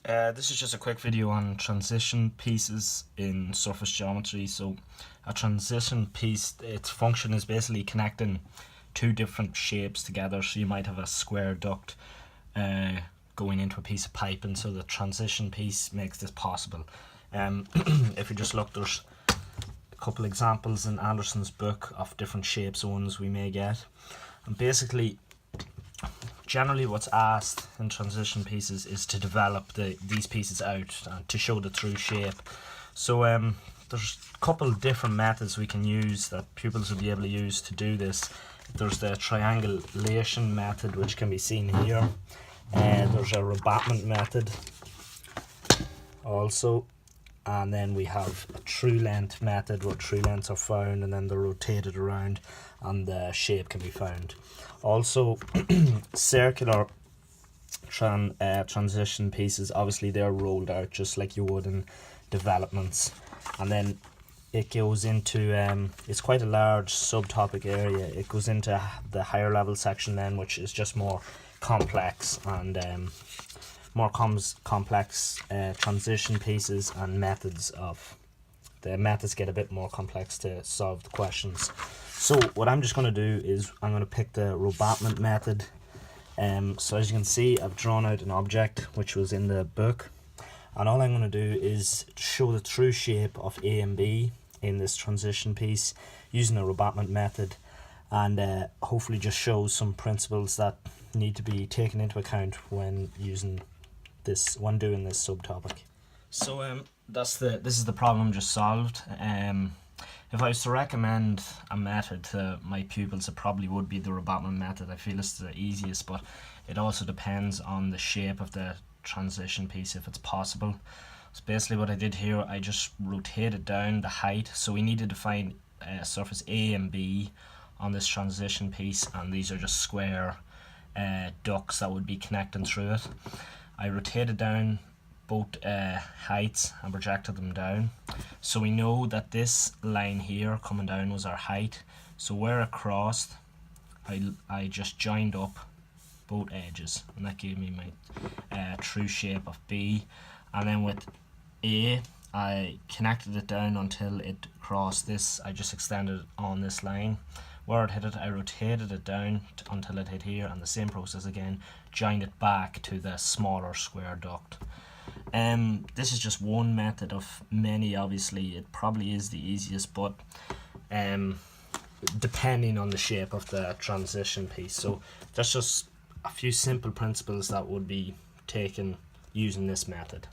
This is just a quick video on transition pieces in surface geometry. So a transition piece, its function is basically connecting two different shapes together. So you might have a square duct going into a piece of piping, so the transition piece makes this possible. If you just look, there's a couple examples in Anderson's book of different shapes of ones we may get, and basically generally what's asked in transition pieces is to develop these pieces out and to show the true shape. So there's a couple different methods we can use that pupils will be able to use to do this. There's the triangulation method, which can be seen here. There's a rebatment method also, and then we have a true length method where true lengths are found and then they're rotated around and the shape can be found. Also circular transition pieces, obviously they're rolled out just like you would in developments, and then it goes into it's quite a large subtopic area. It goes into the higher level section then, which is just more complex and more complex transition pieces and methods of the methods get a bit more complex to solve the questions. So what I'm just going to do is I'm going to pick the rebatment method. So as you can see, I've drawn out an object which was in the book, and all I'm going to do is show the true shape of A and B in this transition piece using the rebatment method, and hopefully just show some principles that need to be taken into account when using this, when doing this subtopic. So this is the problem just solved. If I was to recommend a method to my pupils, it probably would be the rebatment method. I feel it's the easiest, but it also depends on the shape of the transition piece if it's possible. So basically what I did here, I just rotated down the height. So we needed to find surface A and B on this transition piece, and these are just square ducts that would be connecting through it. I rotated down both heights and projected them down. So we know that this line here coming down was our height. So where it crossed, I just joined up both edges, and that gave me my true shape of B. And then with A, I connected it down until it crossed this. I just extended it on this line. Where it hit it, I rotated it down until it hit here, and the same process again, joined it back to the smaller square duct. This is just one method of many. Obviously it probably is the easiest, but depending on the shape of the transition piece. So that's just a few simple principles that would be taken using this method.